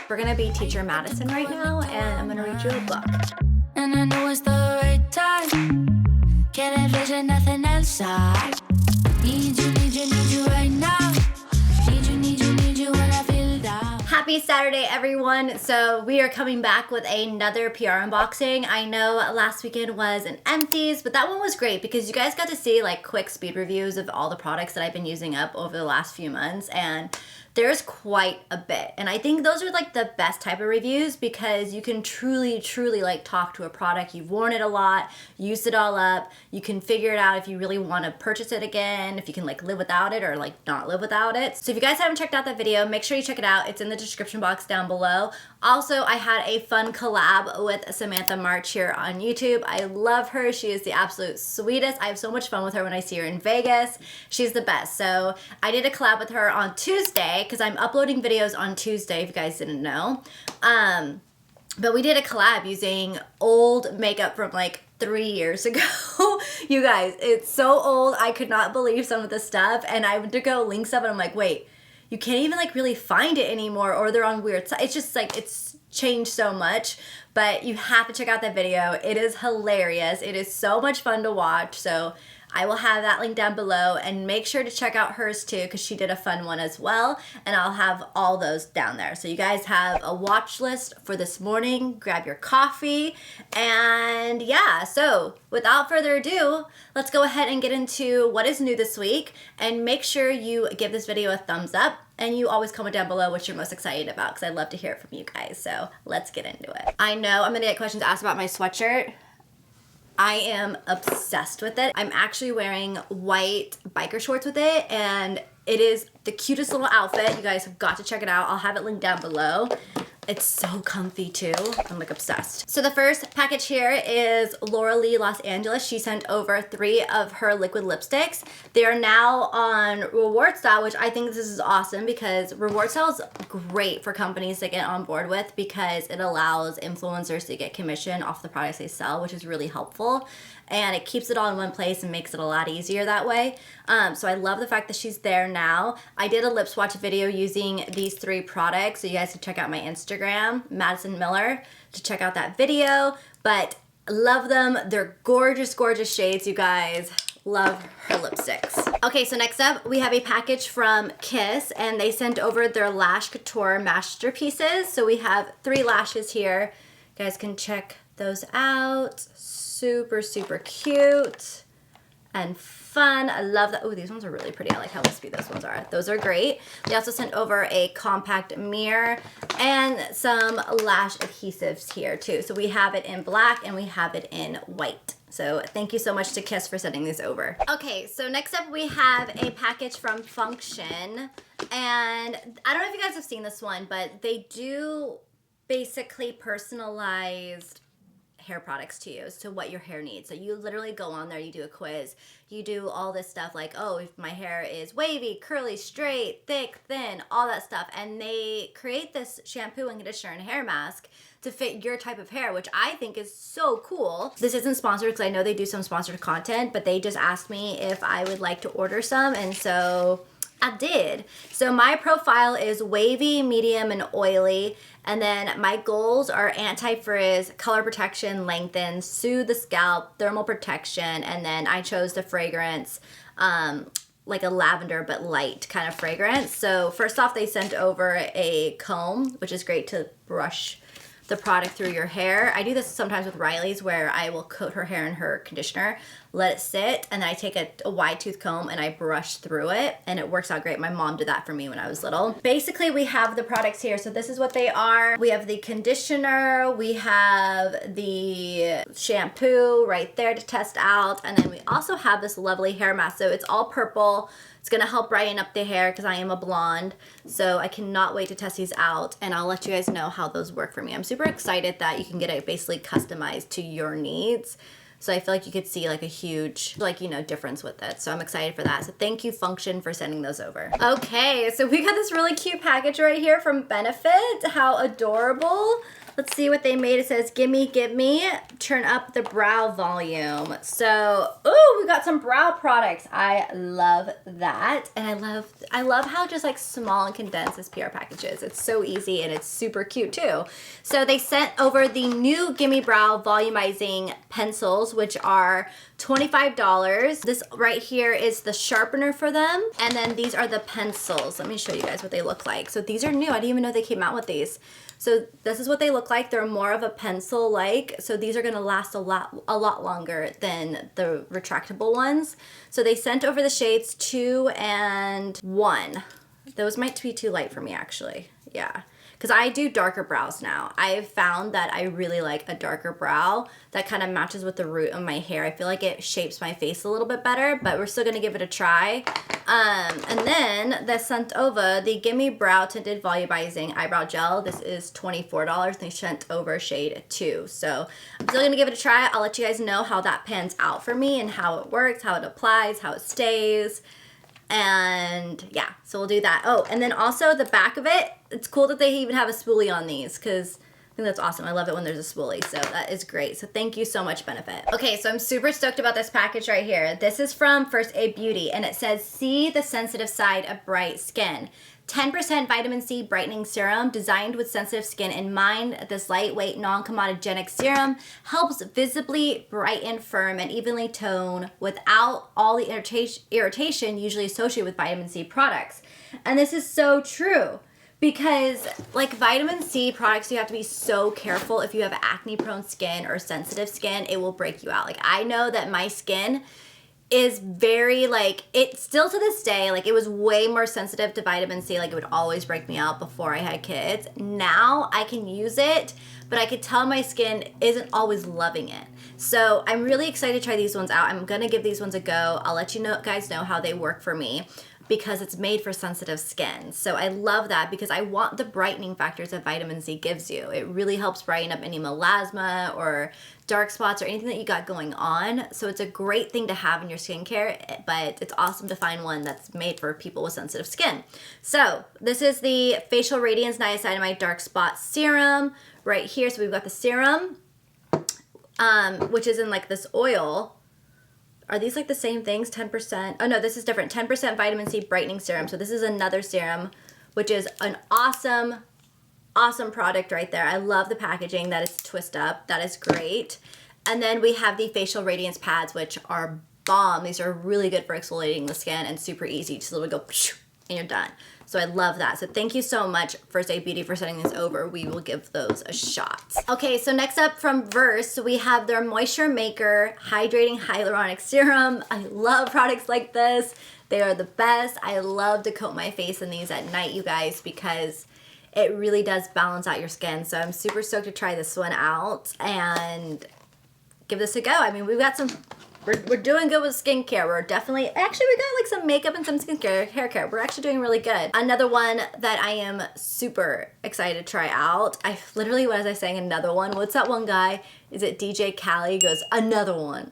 We're gonna be Teacher Madison right now, and I'm gonna read you a book. And I know it's the right time. Can't envision nothing else. I need you right now. Need you when I feel down. Happy Saturday, everyone. So we are coming back with another PR unboxing. I know last weekend was an empties, but that one was great because you guys got to see like quick speed reviews of all the products that I've been using up over the last few months, and there's quite a bit. And I think those are like the best type of reviews because you can truly like talk to a product. You've worn it a lot, used it all up. You can figure it out if you really want to purchase it again, if you can like live without it or like not live without it. So if you guys haven't checked out that video, make sure you check it out. It's in the description box down below. Also, I had a fun collab with Samantha March here on YouTube. I love her. She is the absolute sweetest. I have so much fun with her when I see her in Vegas. She's the best. So I did a collab with her on Tuesday because I'm uploading videos on Tuesday, if you guys didn't know. But we did a collab using old makeup from like 3 years ago. You guys, it's so old. I could not believe some of the stuff. And I went to go link stuff and I'm like, wait, you can't even like really find it anymore, or they're on weird sites. It's just like, it's changed so much, but you have to check out that video. It is hilarious. It is so much fun to watch. So I will have that link down below, and make sure to check out hers too because she did a fun one as well, and I'll have all those down there. So you guys have a watch list for this morning. Grab your coffee, and yeah, so without further ado, let's go ahead and get into what is new this week, and make sure you give this video a thumbs up, and you always comment down below what you're most excited about because I love to hear it from you guys. So let's get into it. I know I'm gonna get questions asked about my sweatshirt. I am obsessed with it. I'm actually wearing white biker shorts with it, and it is the cutest little outfit. You guys have got to check it out. I'll have it linked down below. It's so comfy too. I'm like obsessed. So the first package here is Laura Lee Los Angeles. She sent over 3 of her liquid lipsticks. They are now on reward style, which I think this is awesome because reward style is great for companies to get on board with because it allows influencers to get commission off the products they sell, which is really helpful. And it keeps it all in one place and makes it a lot easier that way. So I love the fact that she's there now. I did a lip swatch video using these 3 products, so you guys can check out my Instagram, Madison Miller, to check out that video. But love them. They're gorgeous, gorgeous shades, you guys. Love her lipsticks. Okay, so next up, we have a package from Kiss, and they sent over their Lash Couture masterpieces. So we have 3 lashes here. You guys can check those out. Super cute and fun. I love that. Oh, these ones are really pretty. I like how wispy those ones are. Those are great. They also sent over a compact mirror and some lash adhesives here too. So we have it in black and we have it in white. So thank you so much to Kiss for sending these over. Okay, so next up we have a package from Function. And I don't know if you guys have seen this one, but they do basically personalized hair products to you, so what your hair needs. So you literally go on there, you do a quiz, you do all this stuff like, oh, if my hair is wavy, curly, straight, thick, thin, all that stuff, and they create this shampoo and conditioner and hair mask to fit your type of hair, which I think is so cool. This isn't sponsored because I know they do some sponsored content, but they just asked me if I would like to order some, and so I did. So my profile is wavy, medium, and oily. And then my goals are anti-frizz, color protection, lengthen, soothe the scalp, thermal protection, and then I chose the fragrance, like a lavender but light kind of fragrance. So first off, they sent over a comb, which is great to brush the product through your hair. I do this sometimes with Riley's where I will coat her hair in her conditioner, let it sit, and then I take a wide tooth comb and I brush through it, and it works out great. My mom did that for me when I was little. Basically, we have the products here. So this is what they are. We have the conditioner, we have the shampoo right there to test out, and then we also have this lovely hair mask. So it's all purple. It's gonna help brighten up the hair because I am a blonde. So I cannot wait to test these out, and I'll let you guys know how those work for me. I'm super excited that you can get it basically customized to your needs. So I feel like you could see like a huge, like, you know, difference with it. So I'm excited for that. So thank you, Function, for sending those over. Okay, so we got this really cute package right here from Benefit. How adorable. Let's see what they made. It says, gimme, turn up the brow volume. So, ooh, we got some brow products. I love that. And I love how just like small and condensed this PR package is. It's so easy and it's super cute too. So they sent over the new Gimme Brow Volumizing pencils, which are $25. This right here is the sharpener for them. And then these are the pencils. Let me show you guys what they look like. So these are new. I didn't even know they came out with these. So this is what they look like. They're more of a pencil-like. So these are gonna last a lot longer than the retractable ones. So they sent over the shades 2 and 1. Those might be too light for me actually, yeah. Because I do darker brows now. I've found that I really like a darker brow that kind of matches with the root of my hair. I feel like it shapes my face a little bit better, but we're still gonna give it a try. And then they sent over the Gimme Brow Tinted Volumizing Eyebrow Gel. This is $24. They sent over shade 2. So I'm still gonna give it a try. I'll let you guys know how that pans out for me and how it works, how it applies, how it stays. And yeah, so we'll do that. Oh, and then also the back of it, it's cool that they even have a spoolie on these because I think that's awesome. I love it when there's a spoolie, so that is great. So thank you so much, Benefit. Okay, so I'm super stoked about this package right here. This is from First Aid Beauty, and it says, see the sensitive side of bright skin. 10% vitamin C brightening serum designed with sensitive skin in mind. This lightweight, non-comedogenic serum helps visibly brighten, firm, and evenly tone without all the irritation usually associated with vitamin C products. And this is so true because like vitamin C products, you have to be so careful. If you have acne prone skin or sensitive skin, it will break you out. Like I know that my skin is very like, it still to this day, like it was way more sensitive to vitamin C. Like it would always break me out before I had kids. Now I can use it, but I could tell my skin isn't always loving it. So I'm really excited to try these ones out. I'm gonna give these ones a go. I'll let you guys know how they work for me because it's made for sensitive skin. So I love that because I want the brightening factors that vitamin C gives you. It really helps brighten up any melasma or dark spots or anything that you got going on. So it's a great thing to have in your skincare, but it's awesome to find one that's made for people with sensitive skin. So this is the Facial Radiance Niacinamide Dark Spot Serum right here. So we've got the serum, which is in like this oil. Are these like the same things? 10%? Oh no, this is different. 10% vitamin C brightening serum. So this is another serum, which is an awesome product right there. I love the packaging that is twist up. That is great. And then we have the facial radiance pads, which are bomb. These are really good for exfoliating the skin and super easy. Just literally go and you're done. So I love that. So thank you so much, First Aid Beauty, for sending this over. We will give those a shot. Okay, so next up from Verse, we have their Moisture Maker Hydrating Hyaluronic Serum. I love products like this. They are the best. I love to coat my face in these at night, you guys, because it really does balance out your skin. So I'm super stoked to try this one out and give this a go. I mean, we've got some, we're doing good with skincare. We're definitely, actually we got like some makeup and some skincare, hair care. We're actually doing really good. Another one that I am super excited to try out. I literally, what was I saying? Another one. What's that one guy? Is it DJ Khaled? Goes, another one.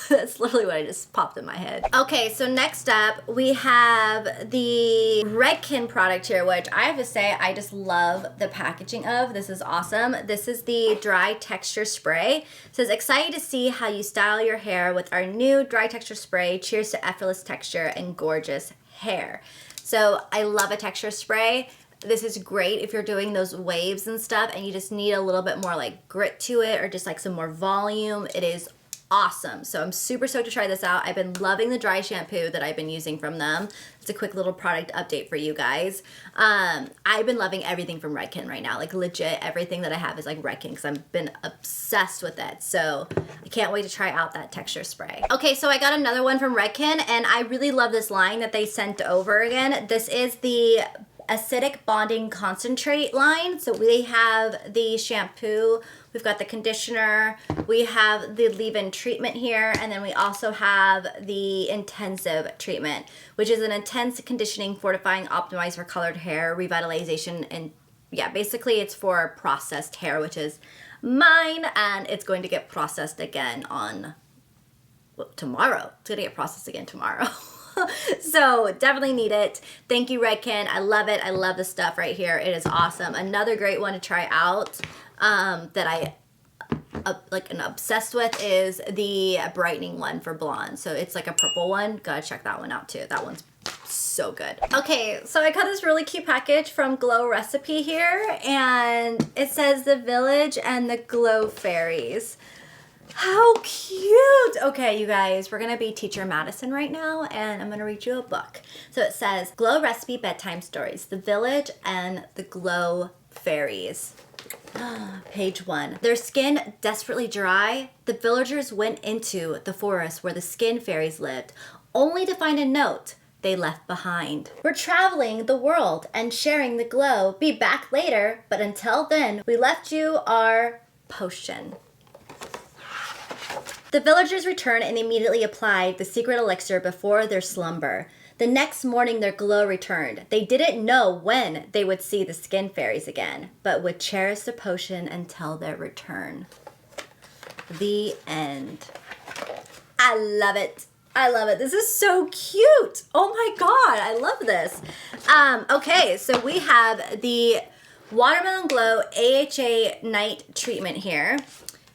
That's literally what I just popped in my head. Okay, so next up we have the Redken product here, which I have to say I just love the packaging of. This is awesome. This is the Dry Texture Spray. It says, excited to see how you style your hair with our new Dry Texture Spray. Cheers to effortless texture and gorgeous hair. So I love a texture spray. This is great if you're doing those waves and stuff and you just need a little bit more like grit to it or just like some more volume. It is awesome. So I'm super stoked to try this out. I've been loving the dry shampoo that I've been using from them. It's a quick little product update for you guys. I've been loving everything from Redken right now. Like legit everything that I have is like Redken because I've been obsessed with it. So I can't wait to try out that texture spray. Okay, so I got another one from Redken and I really love this line that they sent over again. This is the Acidic Bonding Concentrate line. So we have the shampoo, we've got the conditioner, we have the leave-in treatment here, and then we also have the intensive treatment, which is an intense conditioning, fortifying, optimized for colored hair, revitalization, and yeah, basically it's for processed hair, which is mine, and it's going to get processed again on tomorrow. It's gonna get processed again tomorrow. So definitely need it. Thank you, Redken. I love it. I love the stuff right here. It is awesome. Another great one to try out. that I like an obsessed with is the Brightening one for blonde. So it's like a purple one. Gotta check that one out too. That one's so good. Okay, so I got this really cute package from Glow Recipe here, and it says the Village and the Glow Fairies. How cute! Okay, you guys, we're gonna be Teacher Madison right now, and I'm gonna read you a book. So it says Glow Recipe Bedtime Stories, The Village and the Glow Fairies. Page 1. Their skin desperately dry, the villagers went into the forest where the skin fairies lived, only to find a note they left behind. We're traveling the world and sharing the glow. Be back later, but until then, we left you our potion. The villagers returned and immediately applied the secret elixir before their slumber. The next morning, their glow returned. They didn't know when they would see the skin fairies again, but would cherish the potion until their return. The end. I love it. I love it. This is so cute. Oh my God, I love this. Okay, so we have the Watermelon Glow AHA Night Treatment here.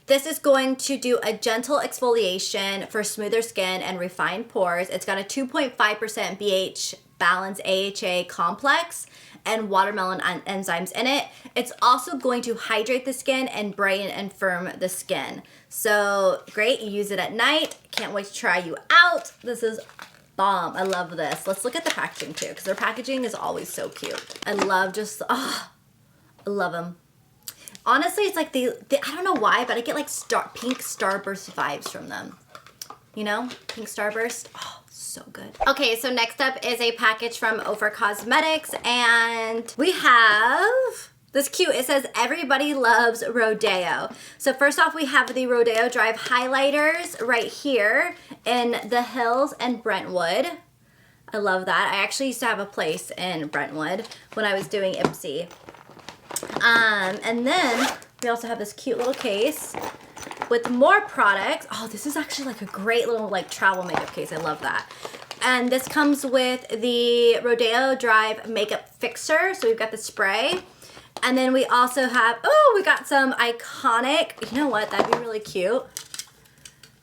This is going to do a gentle exfoliation for smoother skin and refined pores. It's got a 2.5% BH Balance AHA complex and watermelon enzymes in it. It's also going to hydrate the skin and brighten and firm the skin. So great, you use it at night. Can't wait to try you out. This is bomb. I love this. Let's look at the packaging too, because their packaging is always so cute. I love just, I love them. Honestly, it's like they I don't know why, but I get like pink starburst vibes from them. You know, pink starburst. Oh, so good. Okay, so next up is a package from Ofra Cosmetics, and we have this cute. It says everybody loves Rodeo. So first off, we have the Rodeo Drive highlighters right here in the Hills and Brentwood. I love that. I actually used to have a place in Brentwood when I was doing Ipsy. And then we also have this cute little case with more products. Oh, this is actually like a great little like travel makeup case. I love that. And this comes with the Rodeo Drive Makeup Fixer. So we've got the spray. And then we also have, oh, we got some iconic, you know what, that'd be really cute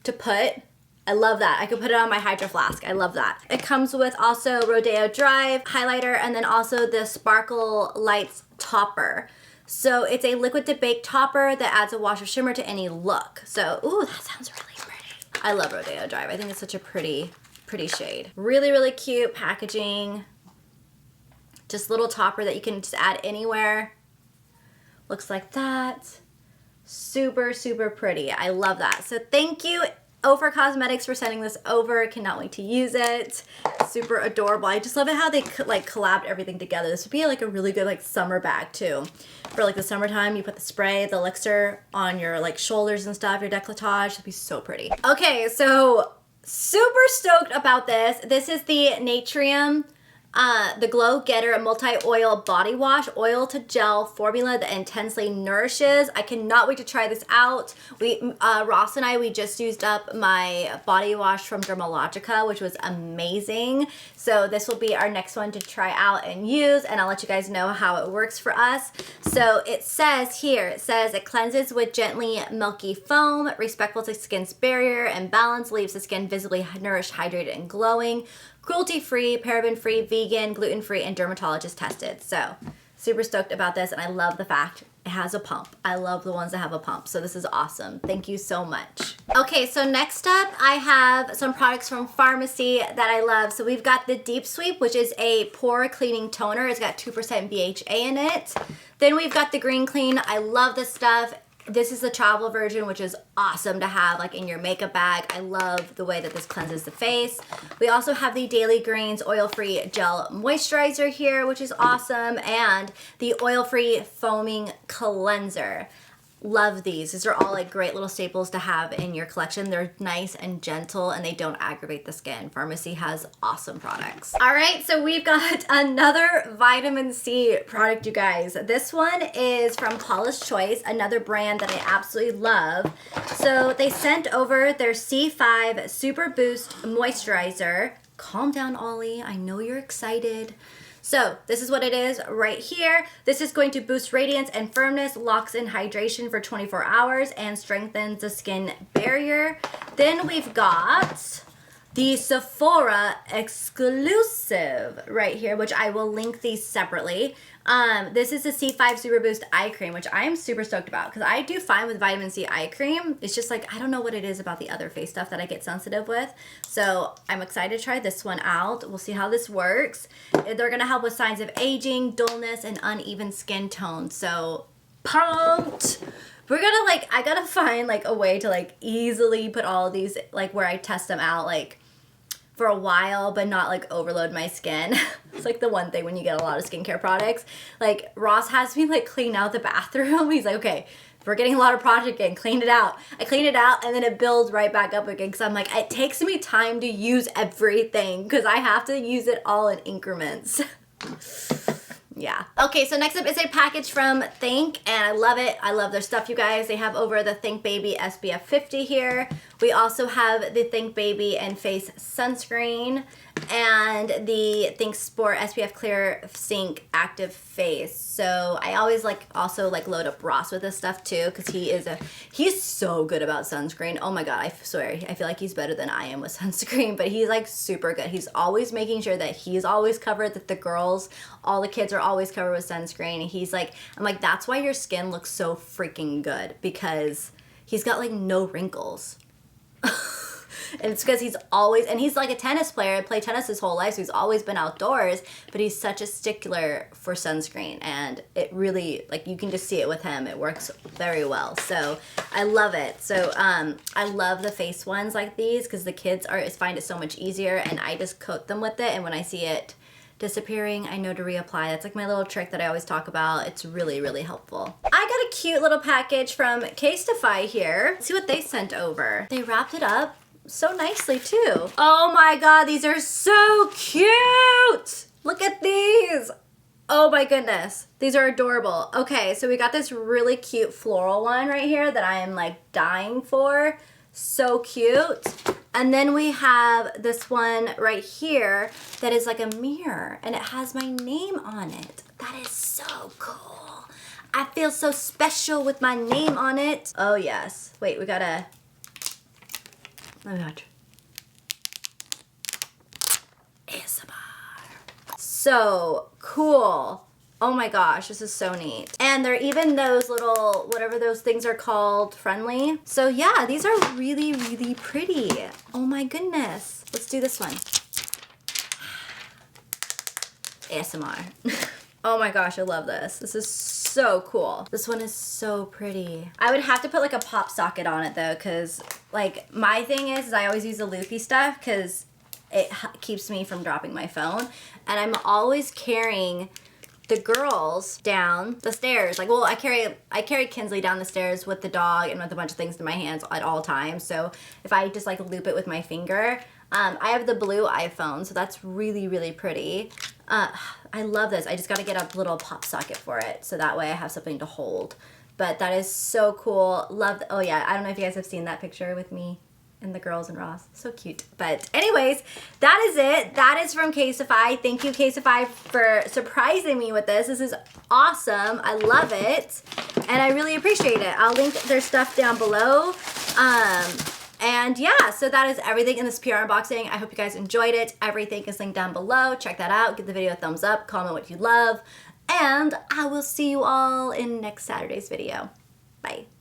to put. I love that. I could put it on my Hydro Flask. I love that. It comes with also Rodeo Drive highlighter and then also the Sparkle Lights topper. So it's a liquid to bake topper that adds a wash of shimmer to any look. So, ooh, that sounds really pretty. I love Rodeo Drive. I think it's such a pretty shade. Really, really cute packaging. Just little topper that you can just add anywhere. Looks like that. Super, super pretty. I love that. So thank you, Ofra Cosmetics, for sending this over. Cannot wait to use it. Super adorable. I just love it how they like collabed everything together. This would be like a really good like summer bag too. For like the summertime, you put the spray, the elixir on your like shoulders and stuff, your décolletage. It'd be so pretty. Okay, so super stoked about this. This is the Natrium the Glow Getter Multi-Oil Body Wash, oil to gel formula that intensely nourishes. I cannot wait to try this out. Ross and I, we just used up my body wash from Dermalogica, which was amazing. So this will be our next one to try out and use, and I'll let you guys know how it works for us. So it says here, it cleanses with gently milky foam, respectful to skin's barrier and balance, leaves the skin visibly nourished, hydrated, and glowing. Cruelty-free, paraben-free, vegan, gluten-free, and dermatologist tested. So super stoked about this, and I love the fact it has a pump. I love the ones that have a pump, so this is awesome. Thank you so much. Okay, so next up, I have some products from Pharmacy that I love. So we've got the Deep Sweep, which is a pore cleaning toner. It's got 2% BHA in it. Then we've got the Green Clean. I love this stuff. This is the travel version, which is awesome to have like in your makeup bag. I love the way that this cleanses the face. We also have the Daily Greens Oil-Free Gel Moisturizer here, which is awesome, and the Oil-Free Foaming Cleanser. Love these. These are all like great little staples to have in your collection. They're nice and gentle and they don't aggravate the skin. Pharmacy has awesome products. All right, so we've got another vitamin C product, you guys. This one is from Paula's Choice, another brand that I absolutely love. So they sent over their C5 Super Boost Moisturizer. Calm down, Ollie. I know you're excited. So this is what it is right here. This is going to boost radiance and firmness, locks in hydration for 24 hours, and strengthens the skin barrier. Then we've got the Sephora exclusive right here, which I will link these separately. This is the C5 Super Boost Eye Cream, which I am super stoked about because I do fine with vitamin C eye cream. It's just like, I don't know what it is about the other face stuff that I get sensitive with. So I'm excited to try this one out. We'll see how this works. They're gonna help with signs of aging, dullness, and uneven skin tone. So pumped. We're gonna like, I gotta find like a way to like easily put all of these like where I test them out like for a while, but not like overload my skin. It's like the one thing when you get a lot of skincare products. Like Ross has me like clean out the bathroom. He's like, okay, if we're getting a lot of product in, clean it out. I clean it out and then it builds right back up again because I'm like, it takes me time to use everything because I have to use it all in increments. Yeah. Okay, so next up is a package from Think, and I love it. I love their stuff, you guys. They have over the Think Baby SPF 50 here. We also have the Think Baby and Face sunscreen and the Think Sport SPF Clear Sync Active Face. So I always like also like load up Ross with this stuff too because he's so good about sunscreen. Oh my god, I swear I feel like he's better than I am with sunscreen, but he's like super good. He's always making sure that he's always covered, that the girls, all the kids are always covered with sunscreen. And he's like, I'm like, that's why your skin looks so freaking good because he's got like no wrinkles. And it's because he's always, and he's like a tennis player, played tennis his whole life, so he's always been outdoors, but he's such a stickler for sunscreen, and it really, like, you can just see it with him. It works very well, so I love it. So I love the face ones like these because the kids find it so much easier, and I just coat them with it, and when I see it disappearing, I know to reapply. That's like my little trick that I always talk about. It's really, really helpful. I got a cute little package from Casetify here. Let's see what they sent over. They wrapped it up so nicely too. Oh my god, these are so cute! Look at these! Oh my goodness, these are adorable. Okay, so we got this really cute floral one right here that I am like dying for. So cute. And then we have this one right here that is like a mirror and it has my name on it. That is so cool. I feel so special with my name on it. Oh yes. Wait, we gotta, let me watch. ASMR. So cool. Oh my gosh, this is so neat. And they're even those little, whatever those things are called, friendly. So yeah, these are really, really pretty. Oh my goodness. Let's do this one. ASMR. Oh my gosh, I love this. This is so cool. This one is so pretty. I would have to put like a pop socket on it though, because like my thing is I always use the loopy stuff because it keeps me from dropping my phone. And I'm always carrying the girls down the stairs. Like, well, I carry Kinsley down the stairs with the dog and with a bunch of things in my hands at all times. So if I just like loop it with my finger, I have the blue iPhone, so that's really, really pretty. I love this. I just gotta get a little pop socket for it, so that way I have something to hold. But that is so cool. Love, oh yeah, I don't know if you guys have seen that picture with me and the girls and Ross. So cute. But anyways, that is it. That is from Casetify. Thank you, Casetify, for surprising me with this. This is awesome. I love it. And I really appreciate it. I'll link their stuff down below. And yeah, so that is everything in this PR unboxing. I hope you guys enjoyed it. Everything is linked down below. Check that out. Give the video a thumbs up. Comment what you love. And I will see you all in next Saturday's video. Bye.